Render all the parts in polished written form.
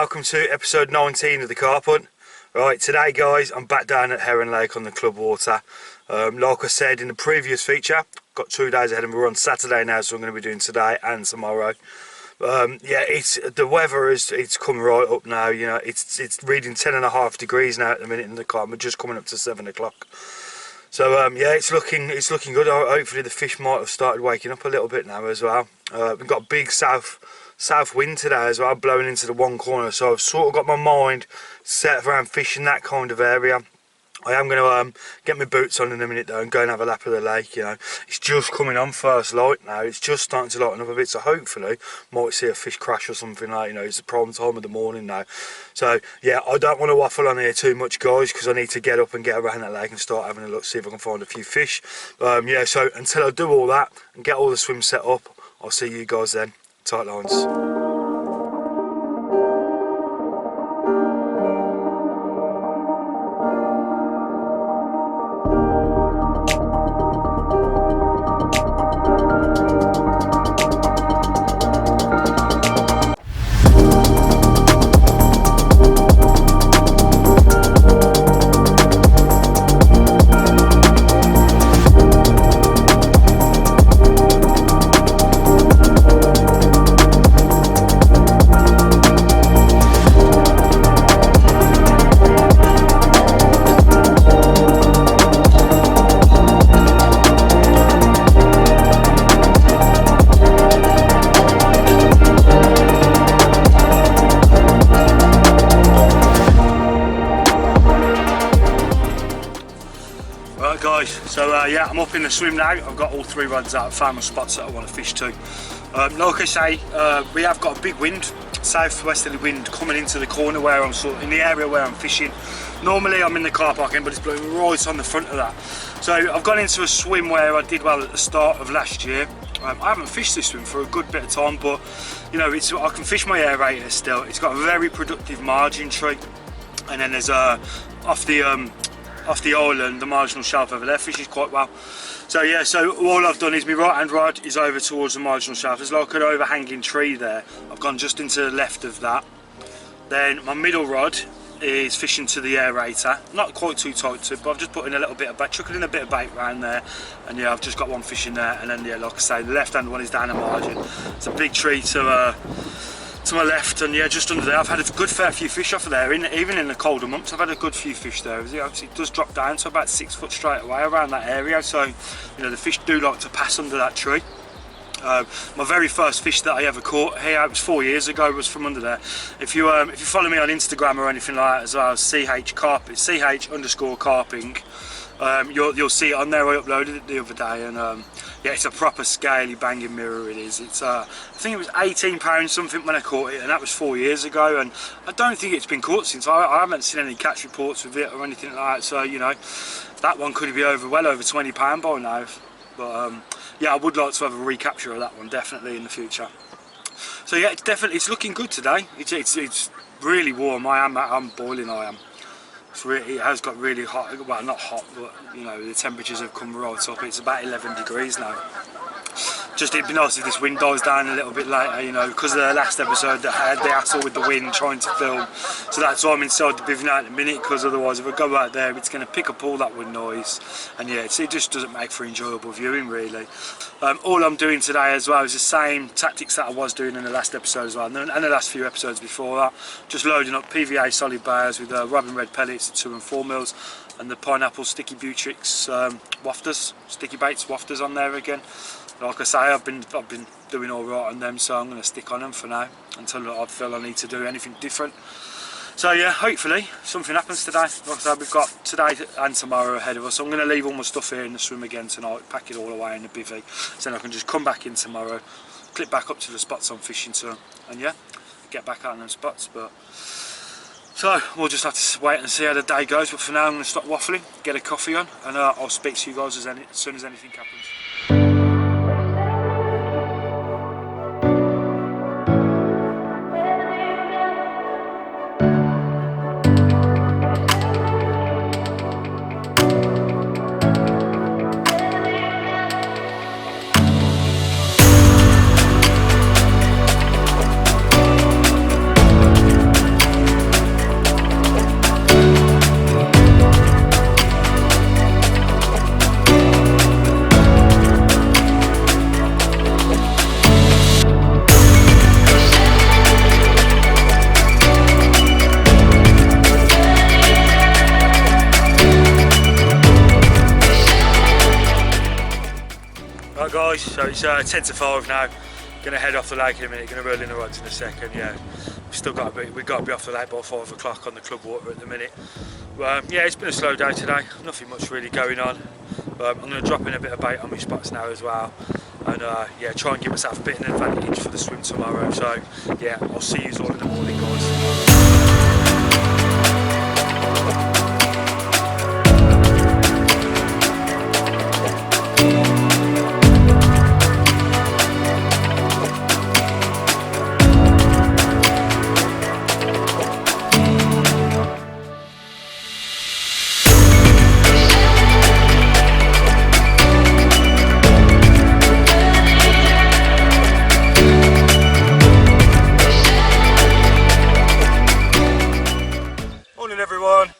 welcome to episode 19 of the carp hunt. Right, today guys, I'm back down at Heron Lake on the club water. Like I said in the previous feature, got 2 days ahead and we're on Saturday now, so I'm going to be doing today and tomorrow. Yeah, the weather it's come right up now. You know, it's reading 10.5 degrees now at the minute in the car. We're just coming up to 7 o'clock. So yeah, it's looking good. Hopefully the fish might have started waking up a little bit now as well. We've got a big south wind today as well, blowing into the one corner. So I've sort of got my mind set around fishing that kind of area. I am going to get my boots on in a minute though and go and have a lap of the lake. You know, it's just coming on first light now. It's just starting to lighten up a bit, so hopefully might see a fish crash or something like. You know, it's the prime time of the morning now. So yeah, I don't want to waffle on here too much, guys, because I need to get up and get around that lake and start having a look, see if I can find a few fish. Yeah, so until I do all that and get all the swims set up, I'll see you guys then. Tight lines. Right guys, so yeah, I'm up in the swim now. I've got all 3 rods out, found my spots that I want to fish to. Like I say, we have got a big wind, southwesterly wind coming into the corner where I'm sort of in the area where I'm fishing. Normally I'm in the car parking, but it's blowing right on the front of that. So I've gone into a swim where I did well at the start of last year. I haven't fished this swim for a good bit of time, but you know, I can fish my aerator still. It's got a very productive margin tree, and then there's off the island, the marginal shelf over there, fishes quite well. So yeah, so all I've done is my right hand rod is over towards the marginal shelf. There's like an overhanging tree there. I've gone just into the left of that. Then my middle rod is fishing to the aerator. Not quite too tight to, but I've just put in a little bit of bait, chucking in a bit of bait around there. And yeah, I've just got one fish in there. And then yeah, like I say, the left hand one is down the margin. It's a big tree to my left, and yeah, just under there I've had a good fair few fish off of there. Even in the colder months I've had a good few fish there. Obviously it does drop down to about 6 foot straight away around that area, so you know the fish do like to pass under that tree. My very first fish that I ever caught here, it was 4 years ago, was from under there. If you follow me on Instagram or anything like that as well, CH carp, it's CH_carping. You'll see it on there. I uploaded it the other day, and yeah, it's a proper scaly banging mirror. It is. It's I think it was £18 something when I caught it, and that was 4 years ago. And I don't think it's been caught since. I haven't seen any catch reports with it or anything like that. So you know, that one could be well over £20 by now. But yeah, I would like to have a recapture of that one definitely in the future. So yeah, it's looking good today. It's really warm. I'm boiling. I am. It has got really hot, well not hot, but you know the temperatures have come right up. It's about 11 degrees now. Just it'd be nice if this wind dies down a little bit later, you know, because of the last episode that I had the hassle with the wind trying to film. So that's why I'm inside the bivvy at the minute, because otherwise if I go out there it's going to pick up all that wind noise, and yeah, it just doesn't make for enjoyable viewing really. All I'm doing today as well is the same tactics that I was doing in the last episode as well, and the last few episodes before that. Just loading up PVA solid bars with Robin Red pellets at 2 and 4 mils, and the pineapple sticky Butrix wafters, sticky baits wafters on there again. Like I say, I've been doing all right on them, so I'm going to stick on them for now until I feel I need to do anything different. So yeah, hopefully something happens today. Like I said, we've got today and tomorrow ahead of us. So I'm going to leave all my stuff here in the swim again tonight, pack it all away in the bivvy, so then I can just come back in tomorrow, clip back up to the spots I'm fishing to, and yeah, get back out on them spots. But so we'll just have to wait and see how the day goes. But for now, I'm going to stop waffling, get a coffee on, and I'll speak to you guys as soon as anything happens. guys, so it's 10 to 5 now. Gonna head off the lake in a minute, gonna roll in the rods in a second. Yeah, we've got to be off the lake by 5 o'clock on the club water at the minute. Yeah, it's been a slow day today, nothing much really going on. I'm gonna drop in a bit of bait on my spots now as well, and yeah, try and give myself a bit of an advantage for the swim tomorrow. So yeah, I'll see you all in the morning, guys. Everyone.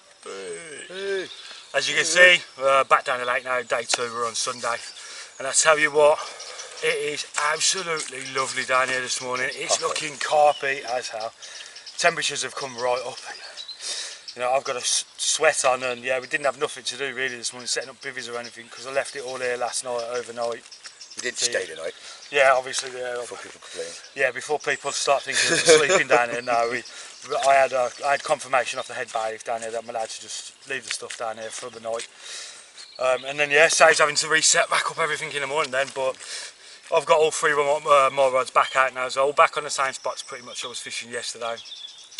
Hey. As you can see, we're back down the lake now, day 2, we're on Sunday, and I tell you what, it is absolutely lovely down here this morning. It's looking carpy as hell. Temperatures have come right up. You know, I've got a sweat on, and yeah, we didn't have nothing to do really this morning, setting up bivvies or anything, because I left it all here last night, overnight. You didn't stay tonight? Yeah, obviously. Yeah. Before people complain. Yeah, before people start thinking of sleeping down here. No, I had confirmation off the head bailiff down here that I'm allowed to just leave the stuff down here for the night. And then yeah, saves having to reset back up everything in the morning then. But I've got all 3 more rods back out now, so all back on the same spots pretty much I was fishing yesterday.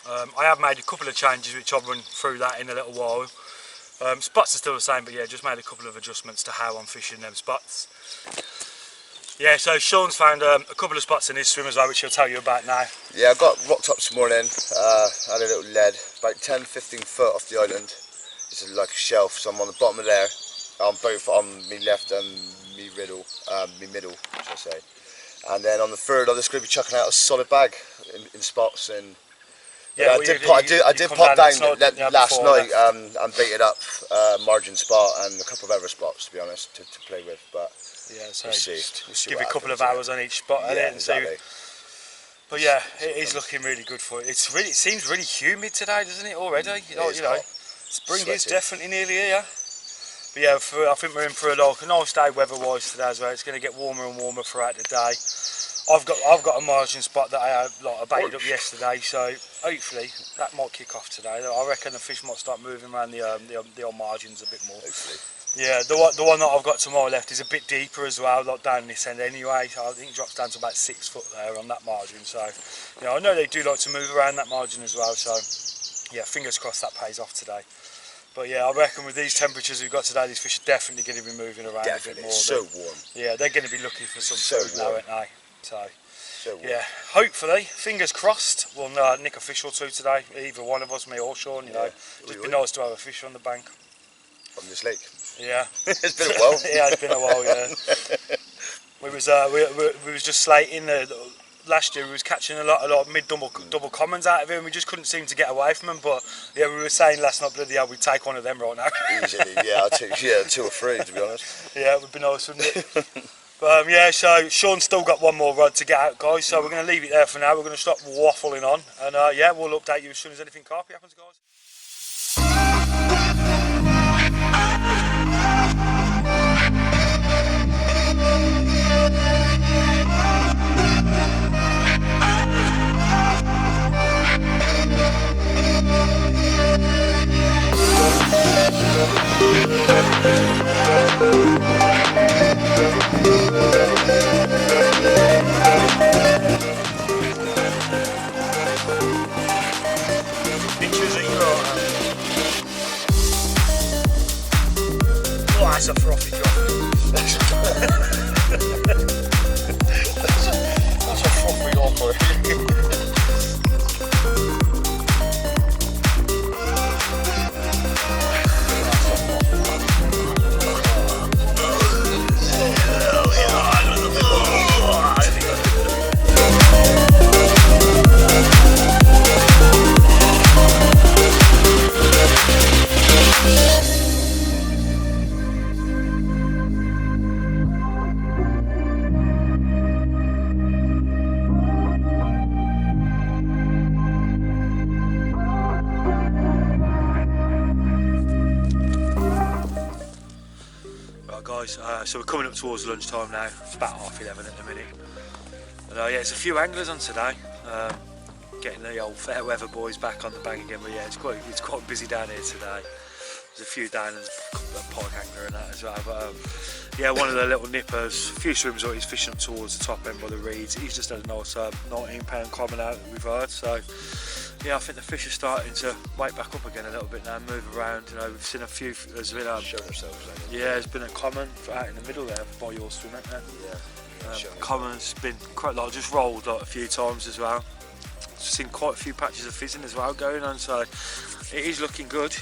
I have made a couple of changes which I'll run through that in a little while. Spots are still the same, but yeah, just made a couple of adjustments to how I'm fishing them spots. Yeah, so Shaun's found a couple of spots in his swim as well, which he'll tell you about now. Yeah, I got rocked up this morning, had a little lead, about 10-15 foot off the island. It's like a shelf, so I'm on the bottom of there, both on me left and me middle, should I say. And then on the third, I'm just going to be chucking out a solid bag in spots. And yeah, I did pop down last night and baited up margin spot and a couple of other spots, to be honest, to play with. But yeah, so we'll see give you a couple of hours on each spot, yeah, and exactly. But yeah, it is looking really good for it. It seems really humid today, doesn't it? Already, you know, spring is definitely nearly here. But yeah, I think we're in for a nice day weather-wise today as well. It's going to get warmer and warmer throughout the day. I've got a margin spot that I baited up yesterday, so hopefully that might kick off today. I reckon the fish might start moving around the old margins a bit more. Hopefully. Yeah, the one that I've got to my left is a bit deeper as well, like down this end anyway. So I think it drops down to about 6 foot there on that margin. So, you know, I know they do like to move around that margin as well. So, yeah, fingers crossed that pays off today. But yeah, I reckon with these temperatures we've got today, these fish are definitely going to be moving around a bit more. So warm. Yeah, they're going to be looking for some food now, aren't they? So yeah, hopefully, fingers crossed, we'll nick a fish or 2 today. Either one of us, me or Shaun. You know, just be nice to have a fish on the bank. From this lake. Yeah. It's been a while. Yeah, it's been a while. Yeah. we was just slating last year. We was catching a lot of mid double commons out of him. We just couldn't seem to get away from him. But yeah, we were saying last night, bloody hell, we'd take one of them right now. Easily, yeah. I'd take 2 or 3 to be honest. Yeah, it would be nice, wouldn't it? But yeah, so Shaun's still got one more rod to get out, guys. So we're going to leave it there for now. We're going to stop waffling on, and yeah, we'll update you as soon as anything carpy happens, guys. Oh, that's a frothy drop. That's a frothy offer. Guys, so we're coming up towards lunchtime now. It's about 11:30 at the minute. And yeah, there's a few anglers on today. Getting the old fair weather boys back on the bag again. But yeah, it's quite busy down here today. There's a few down and a pike angler and that as well. But yeah, one of the little nippers, a few swims out, he's fishing up towards the top end by the reeds. He's just had a nice 19-pound common out that we've heard. So yeah, I think the fish are starting to wake back up again a little bit now, move around. You know, we've seen a few. There's been showing ourselves. yeah, there's been a common out in the middle there by your swim, isn't there? Yeah. Common's been quite like just rolled like a few times as well. Seen quite a few patches of fizzing as well going on, so it is looking good.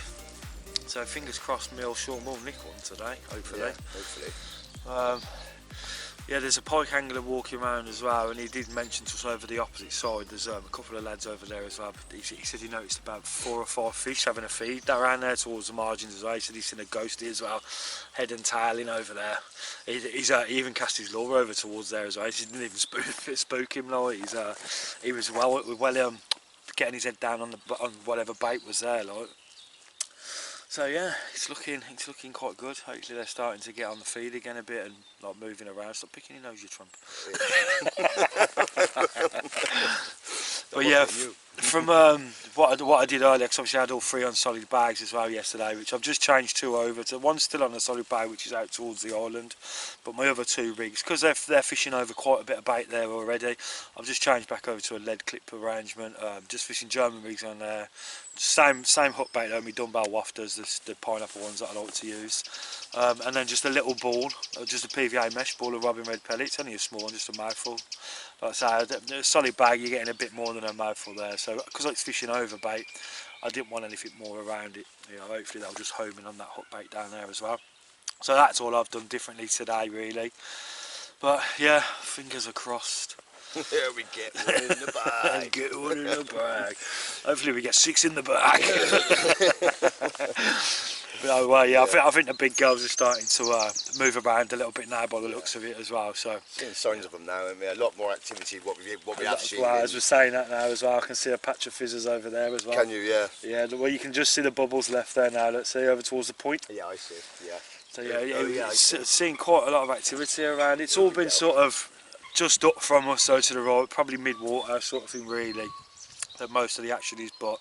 So fingers crossed, Shaun will nick one today, hopefully. Yeah, hopefully. Yeah, there's a pike angler walking around as well, and he did mention to us over the opposite side. There's a couple of lads over there as well. But he said he noticed about 4 or 5 fish having a feed around there towards the margins as well. He said he's seen a ghostie as well, head and tail in over there. He even cast his lure over towards there as well. He didn't even spook him. Like he was well getting his head down on whatever bait was there. Like. So yeah, it's looking quite good. Hopefully they're starting to get on the feed again a bit and like moving around. Stop picking your nose, you trump. But yeah, from what I did earlier, because obviously I had all 3 on solid bags as well yesterday, which I've just changed 2 over to. One's still on a solid bag, which is out towards the island, but my other 2 rigs, because they're fishing over quite a bit of bait there already, I've just changed back over to a lead clip arrangement. Just fishing German rigs on there. Same hook bait though, my dumbbell wafters, the pineapple ones that I like to use, and then just a little ball, just a PVA mesh ball of robin red pellets, only a small one, just a mouthful. Like I say, a solid bag, you're getting a bit more than a mouthful there. So because it's fishing over bait, I didn't want anything more around it. You know, hopefully they'll just home in on that hook bait down there as well. So that's all I've done differently today, really. But yeah, fingers are crossed. There we get one in the bag. Get one in the bag. Hopefully we get 6 in the bag. But, well, yeah, I think the big girls are starting to move around a little bit now by the looks of it as well. So seeing signs of them now. I mean, a lot more activity. What we have seen. Well, as we're saying that now as well, I can see a patch of fizzers over there as well. Can you? Yeah. Yeah, well, you can just see the bubbles left there now. Let's see over towards the point. Yeah, I see. Yeah. So yeah, seeing quite a lot of activity around. It's all been sort of just up from us, so to the right, probably mid-water sort of thing, really. That most of the action is, but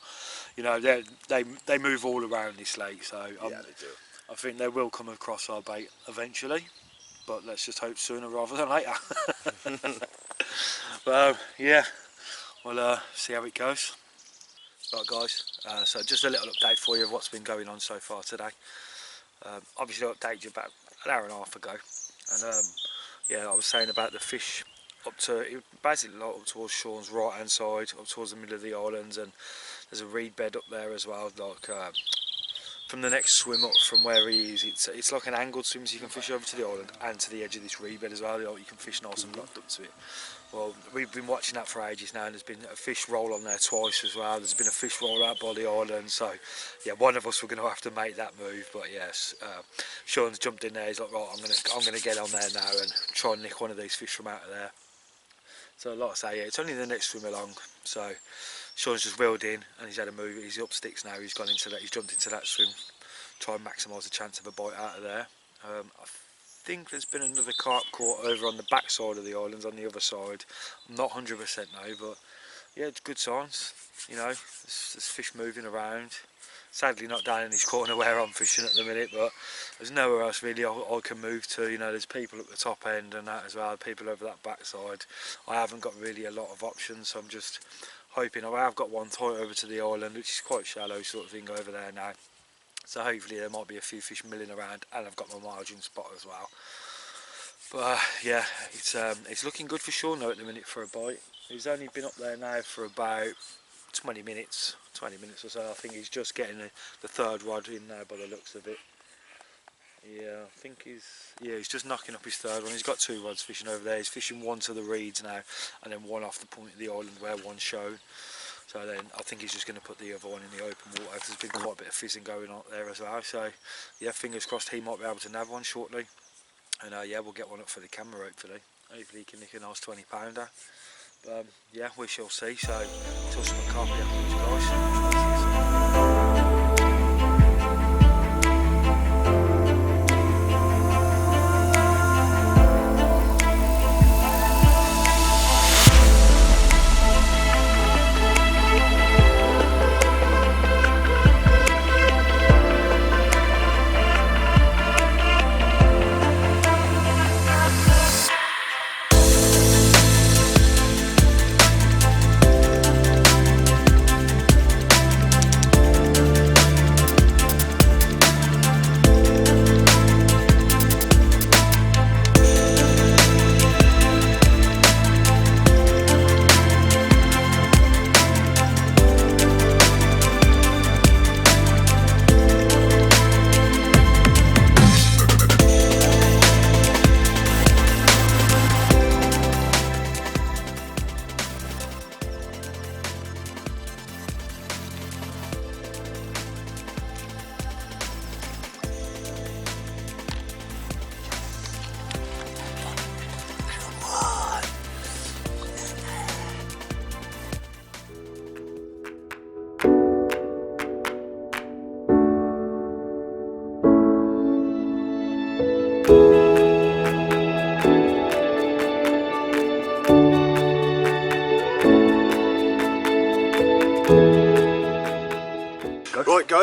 you know they move all around this lake, so yeah, they do. I think they will come across our bait eventually, but let's just hope sooner rather than later. But yeah, we'll see how it goes. Right guys, so just a little update for you of what's been going on so far today. Obviously I updated you about an hour and a half ago, and yeah, I was saying about the fish up to, basically like up towards Shaun's right hand side, up towards the middle of the islands, and there's a reed bed up there as well, like from the next swim up from where he is, it's like an angled swim, so you can fish over to the island and to the edge of this reed bed as well. Like, you can fish nice and locked up to it. Well, we've been watching that for ages now, and there's been a fish roll on there twice as well. There's been a fish roll out by the island, so yeah, one of us were going to have to make that move. But yes, Shaun's jumped in there. He's like, right, I'm gonna get on there now and try and nick one of these fish from out of there. So like I say, yeah, it's only the next swim along. So Shaun's just wheeled in and he's had a move. He's up sticks now. He's gone into that. He's jumped into that swim. Try and maximise the chance of a bite out of there. I think there's been another carp caught over on the back side of the islands, on the other side. I'm not 100% now, but yeah, it's good signs. You know, there's fish moving around. Sadly not down in this corner where I'm fishing at the minute, but there's nowhere else really I can move to. You know, there's people at the top end and that as well, people over that back side. I haven't got really a lot of options, so I'm just hoping. I have got one tight over to the island, which is quite shallow sort of thing over there now. So hopefully there might be a few fish milling around, and I've got my margin spot as well. But yeah, it's looking good for Shaun though at the minute for a bite. He's only been up there now for about 20 minutes or so. I think he's just getting the 3rd rod in now by the looks of it. Yeah, I think he's just knocking up his 3rd one. He's got 2 rods fishing over there. He's fishing one to the reeds now, and then one off the point of the island where one's shown. So then I think he's just going to put the other one in the open water. There's been quite a bit of fizzing going on there as well. So yeah, fingers crossed he might be able to nab one shortly. And yeah, we'll get one up for the camera hopefully. Hopefully he can nick a nice 20-pounder. Yeah, we shall see. So till some carp afterwards, guys.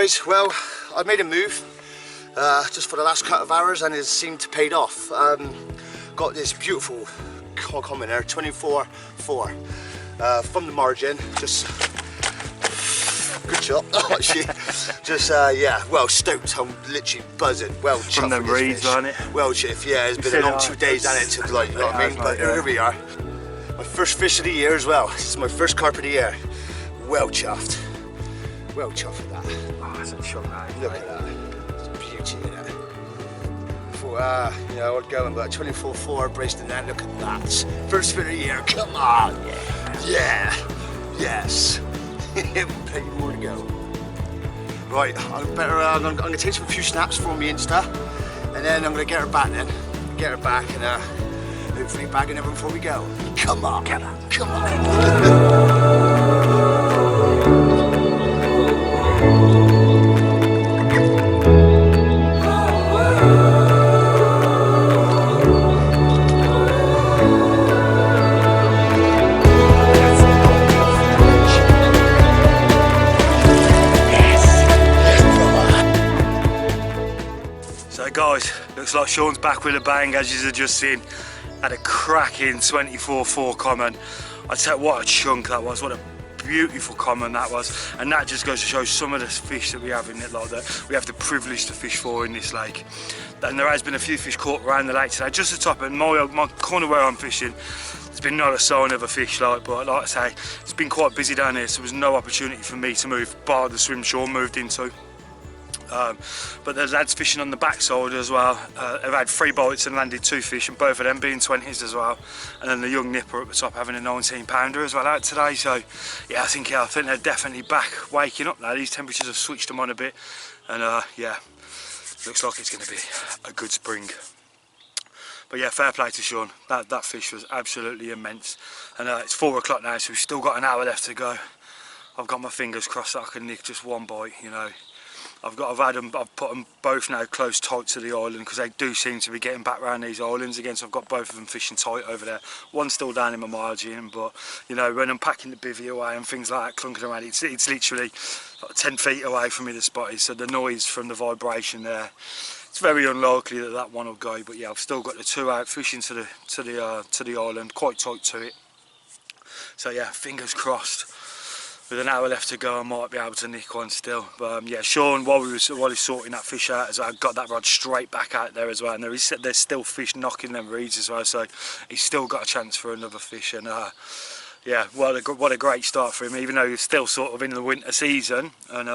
guys, well, I made a move just for the last couple of hours and it seemed to paid off. Got this beautiful comment there, 24.4 from the margin, just good shot. Oh shit, just yeah, well stoked. I'm literally buzzing. Well chuffed From them reeds, wasn't it? Well chiff, yeah, it's been a long 2 days and it took, like, you know what I mean, but here we are. My first fish of the year as well. This is my first carp of the year. Well chuffed. Well chuffed with that. Oh, that's a shot, mate. Look at that. It's beauty in it. Thought, you know, I'd go about 24.4, braced the net. Look at that. First fish of the year. Come on. Yeah. Yes. Plenty more to go. Right, I'm gonna take a few snaps for me Insta, and then I'm gonna get her back then. Get her back and hopefully bagging everyone before we go. Come on. Come on. Guys, looks like Shaun's back with a bang, as you have just seen. Had a cracking 24.4 common. I tell you what a chunk that was, what a beautiful common that was, and that just goes to show some of the fish that we have in it, like that we have the privilege to fish for in this lake. And there has been a few fish caught around the lake today, just the top, and my corner where I'm fishing, there's been not a sign of a fish, but like I say, it's been quite busy down here, so there was no opportunity for me to move, bar the swim Shaun moved into. But there's lads fishing on the backside as well. They've had 3 bites and landed 2 fish, and both of them being 20s as well. And then the young nipper at the top having a 19-pounder as well out today. So yeah, I think they're definitely back waking up now. These temperatures have switched them on a bit, and yeah, looks like it's going to be a good spring. But yeah, fair play to Shaun. That fish was absolutely immense. And it's 4 o'clock now, so we've still got an hour left to go. I've got my fingers crossed that I can nick just one bite, you know. I've put them both now close tight to the island, because they do seem to be getting back around these islands again, so I've got both of them fishing tight over there. One's still down in my margin, but you know, when I'm packing the bivvy away and things like that, clunking around, it's literally like 10 feet away from me the spot is, so the noise from the vibration there, it's very unlikely that one will go. But yeah, I've still got the 2 out fishing to the island, quite tight to it. So yeah, fingers crossed. With an hour left to go, I might be able to nick one still. But yeah, Shaun, while he's sorting that fish out as well, got that rod straight back out there as well. And there's still fish knocking them reeds as well, so he's still got a chance for another fish. And yeah, what a great start for him, even though he's still sort of in the winter season. And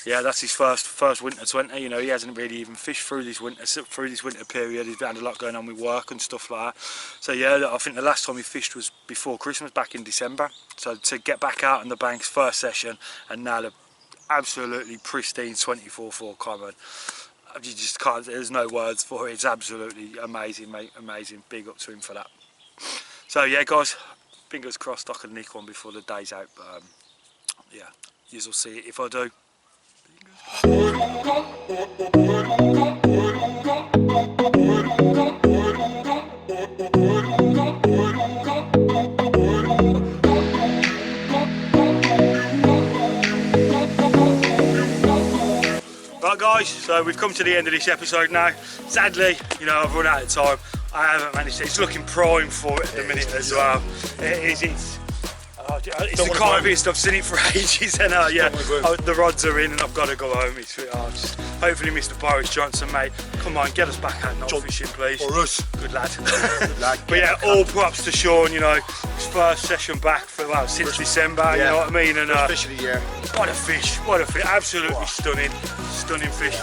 yeah, that's his first winter 20. You know, he hasn't really even fished through this winter period. He's had a lot going on with work and stuff like that. So yeah, I think the last time he fished was before Christmas, back in December. So to get back out on the banks, first session, and now the absolutely pristine 24.4 common. You just can't. There's no words for it. It's absolutely amazing, mate. Amazing. Big up to him for that. So yeah, guys, fingers crossed I can nick one before the day's out. But yeah, you'll see it if I do. Right guys, so we've come to the end of this episode now. Sadly, you know, I've run out of time. I haven't managed to. It's looking prime for it at the minute as well. It's the carpiest I've seen it for ages, and yeah, the rods are in and I've got to go home. It's just hopefully Mr. Boris Johnson, mate, come on, get us back out night fishing, please. For us. Good lad. Good lad. But yeah, all props to Shaun, you know, his first session back for, well, since December, yeah. You know what I mean? And fish of the year. What a fish, absolutely stunning fish.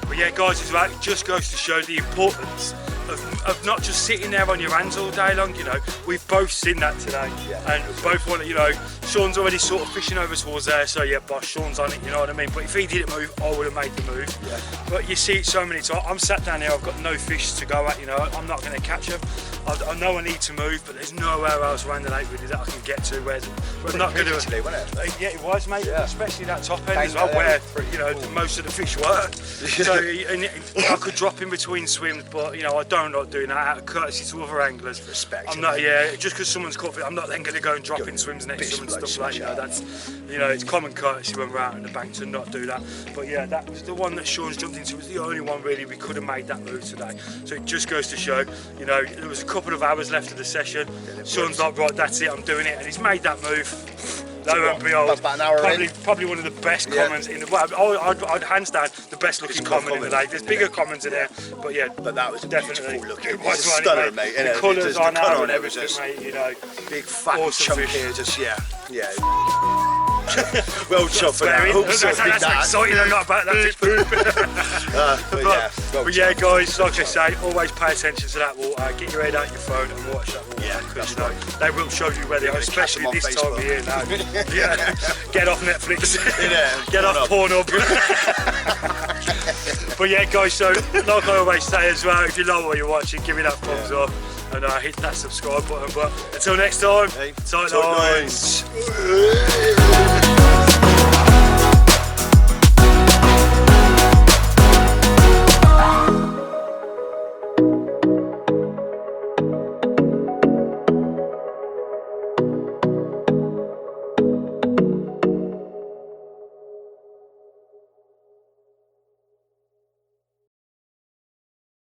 But yeah guys, as well, it just goes to show the importance of not just sitting there on your hands all day long. You know, we've both seen that today, and both want to, you know, Shaun's already sort of fishing over towards there, so yeah, boss, Shaun's on it, you know what I mean. But if he didn't move, I would have made the move. Yeah. But you see it so many times. I'm sat down here, I've got no fish to go at, you know, I'm not going to catch them. I know I need to move, but there's nowhere else around the lake really that I can get to where we're not going to. Yeah, it was, mate. Yeah. Especially that top end as well, where most of the fish were. So I could drop in between swims, but I don't like doing that out of courtesy to other anglers. Respect. I'm not. Yeah, just because someone's caught fish, I'm not then going to go and drop in swims next to them and stuff like that. That's it's common courtesy when we're out on the bank to not do that. But yeah, that was the one that Shaun's jumped into. It was the only one really we could have made that move today. So it just goes to show, there was a couple of hours left of the session. Shaun's like, right, that's it, I'm doing it, and he's made that move. Lo and behold, about an hour probably one of the best commons in the. Well, I'd hands down the best looking common in the lake. There's bigger commons in there, but yeah, but that was definitely beautiful looking. It was, it's a stunner, mate. The colours on that and everything, mate. Big fat awesome chunk fish. here, just well chopped for that. That's exciting. I'm not about that. But yeah, guys, like I say, always pay attention to that water. Get your head out your phone and watch that water. Yeah, because they will show you where they are, especially this time of year now. Yeah, get off Netflix. Get off Pornhub. But yeah, guys, so like I always say as well, if you love what you're watching, give me that thumbs up and hit that subscribe button. But until next time, tight lines.